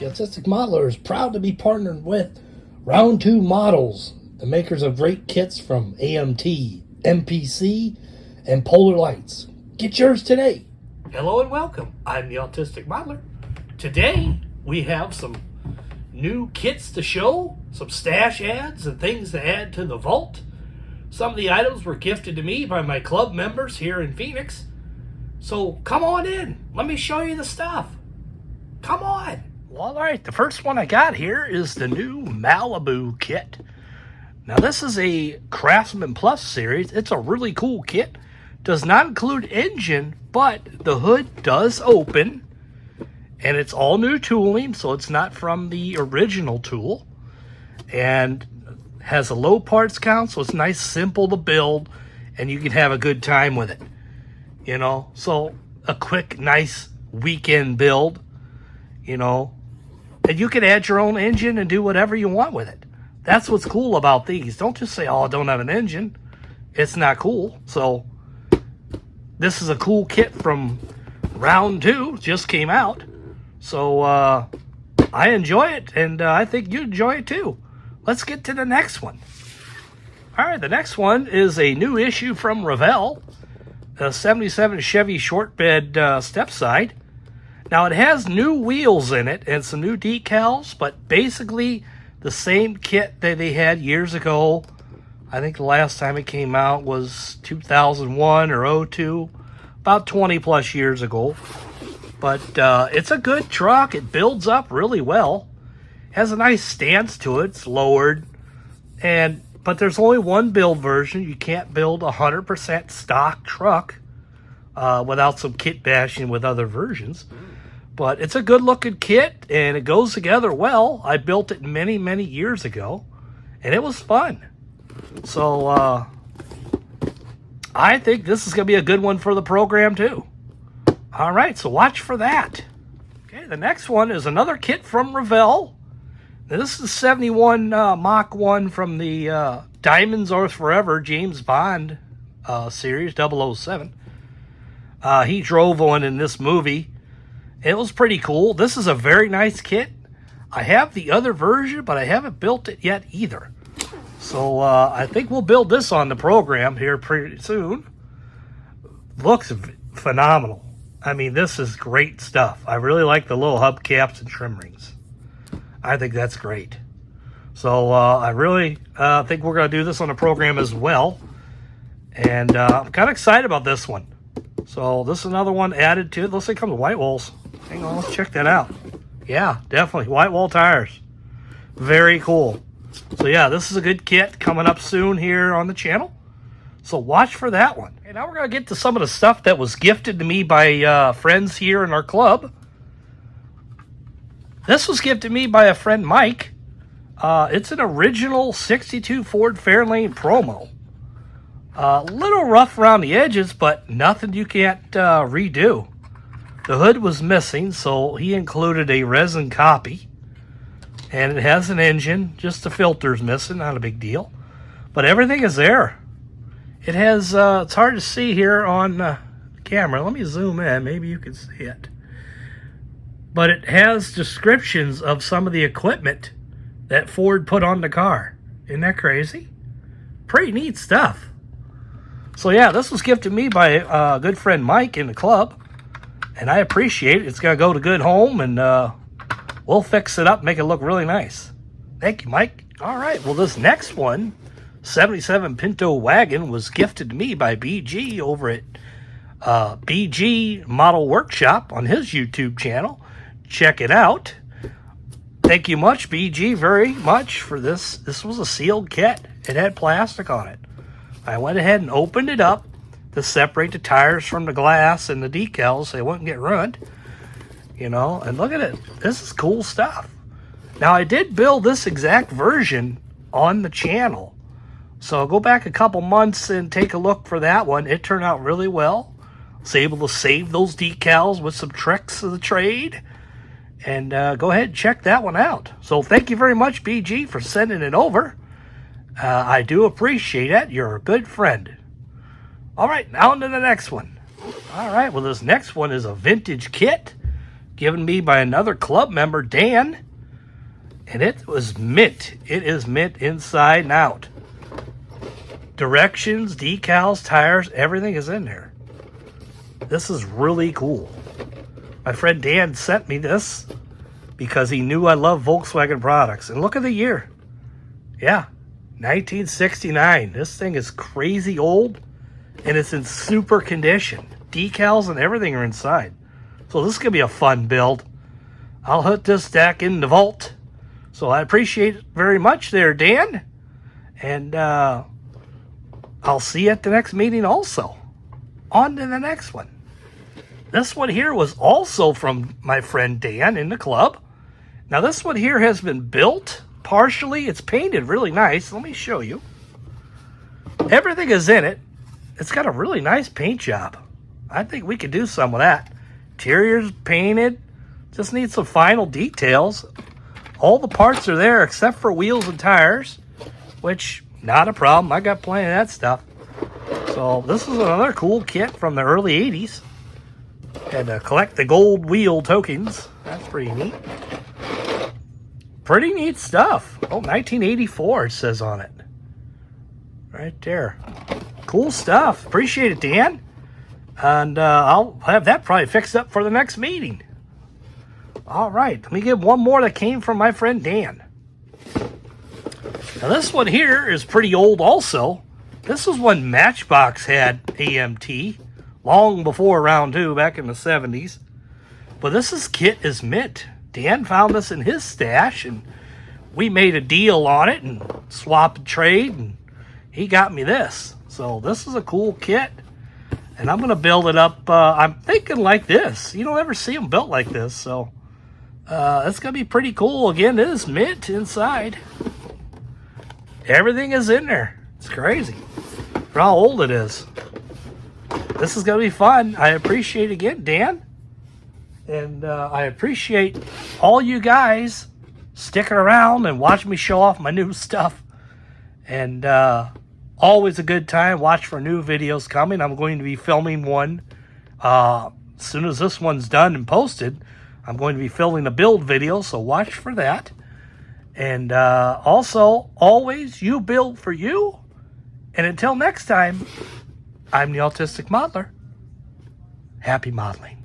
The Autistic Modeler is proud to be partnered with Round 2 Models, the makers of great kits from AMT, MPC, and Polar Lights. Get yours today. Hello and welcome. I'm the Autistic Modeler. Today we have some new kits to show, some stash ads and things to add to the vault. Some of the items were gifted to me by my club members here in Phoenix. So come on in. Let me show you the stuff. Come on. Well, all right, the first one I got here is the new Malibu kit. Now this is a Craftsman Plus series. It's a really cool kit. Does not include engine, but the hood does open. And it's all new tooling, so it's not from the original tool. And has a low parts count, so it's nice, simple to build, and you can have a good time with it. You know, so a quick, nice weekend build, you know. And you can add your own engine and do whatever you want with it. That's what's cool about these. Don't just say, oh, I don't have an engine. It's not cool. So this is a cool kit from Round 2. Just came out. So I enjoy it, and I think you enjoy it too. Let's get to the next one. All right, the next one is a new issue from Revell. A 77 Chevy short bed step side. Now it has new wheels in it and some new decals, but basically the same kit that they had years ago. I think the last time it came out was 2001 or 02, about 20 plus years ago. But it's a good truck. It builds up really well. Has a nice stance to it. It's lowered. But there's only one build version. You can't build a 100% stock truck without some kit bashing with other versions. But it's a good looking kit, and it goes together well. I built it many, many years ago, and it was fun. So I think this is going to be a good one for the program too. All right, so watch for that. Okay, the next one is another kit from Revell. Now, this is 71 Mach 1 from the Diamonds Are Forever James Bond series, 007. He drove one in this movie. It was pretty cool. This is a very nice kit. I have the other version, but I haven't built it yet either. So I think we'll build this on the program here pretty soon. Looks phenomenal. I mean, this is great stuff. I really like the little hubcaps and trim rings. I think that's great. So I really think we're going to do this on the program as well. And I'm kind of excited about this one. So this is another one added to it. Looks like it comes with white walls. Hang on, let's check that out. Yeah, definitely. White wall tires. Very cool. So yeah, this is a good kit coming up soon here on the channel. So watch for that one. And now we're going to get to some of the stuff that was gifted to me by friends here in our club. This was gifted to me by a friend, Mike. It's an original 62 Ford Fairlane promo. A little rough around the edges, but nothing you can't redo. The hood was missing, so he included a resin copy. And it has an engine, just the filter's missing, not a big deal. But everything is there. It has, it's hard to see here on camera. Let me zoom in, maybe you can see it. But it has descriptions of some of the equipment that Ford put on the car. Isn't that crazy? Pretty neat stuff. So yeah, this was gifted to me by a good friend Mike in the club. And I appreciate it. It's going to go to good home, and we'll fix it up, make it look really nice. Thank you, Mike. All right, well, this next one, 77 Pinto Wagon, was gifted to me by BG over at BG Model Workshop on his YouTube channel. Check it out. Thank you much, BG, very much for this. This was a sealed kit. It had plastic on it. I went ahead and opened it up to separate the tires from the glass and the decals so they wouldn't get ruined. You know, and look at it. This is cool stuff. Now, I did build this exact version on the channel. So I'll go back a couple months and take a look for that one. It turned out really well. I was able to save those decals with some tricks of the trade. And go ahead and check that one out. So thank you very much, BG, for sending it over. I do appreciate it. You're a good friend. All right, now on to the next one. All right, well, this next one is a vintage kit given me by another club member, Dan. And it was mint. It is mint inside and out. Directions, decals, tires, everything is in there. This is really cool. My friend Dan sent me this because he knew I love Volkswagen products. And look at the year. Yeah, 1969. This thing is crazy old, and it's in super condition. Decals and everything are inside. So this is going to be a fun build. I'll put this back in the vault. So I appreciate it very much there, Dan. And I'll see you at the next meeting also. On to the next one. This one here was also from my friend Dan in the club. Now this one here has been built partially. It's painted really nice. Let me show you. Everything is in it. It's got a really nice paint job. I think we could do some of that. Interior's painted. Just need some final details. All the parts are there except for wheels and tires, which, not a problem. I got plenty of that stuff. So this is another cool kit from the early 80s. And collect the gold wheel tokens. That's pretty neat. Pretty neat stuff. Oh, 1984 it says on it. Right there. Cool stuff. Appreciate it, Dan. And I'll have that probably fixed up for the next meeting. All right, let me give one more that came from my friend Dan. Now this one here is pretty old also. This was when Matchbox had AMT, long before Round 2, back in the 70s. But this kit is mint. Dan found this in his stash, and we made a deal on it and swap and trade, and he got me this. So this is a cool kit, and I'm going to build it up. I'm thinking like this. You don't ever see them built like this, so it's going to be pretty cool. Again, it is mint inside. Everything is in there. It's crazy for how old it is. This is going to be fun. I appreciate again, Dan. And I appreciate all you guys sticking around and watching me show off my new stuff. And always a good time. Watch for new videos coming. I'm going to be filming one. As soon as this one's done and posted, I'm going to be filming a build video, so watch for that. And also, always, you build for you. And until next time, I'm the Autistic Modeler. Happy modeling.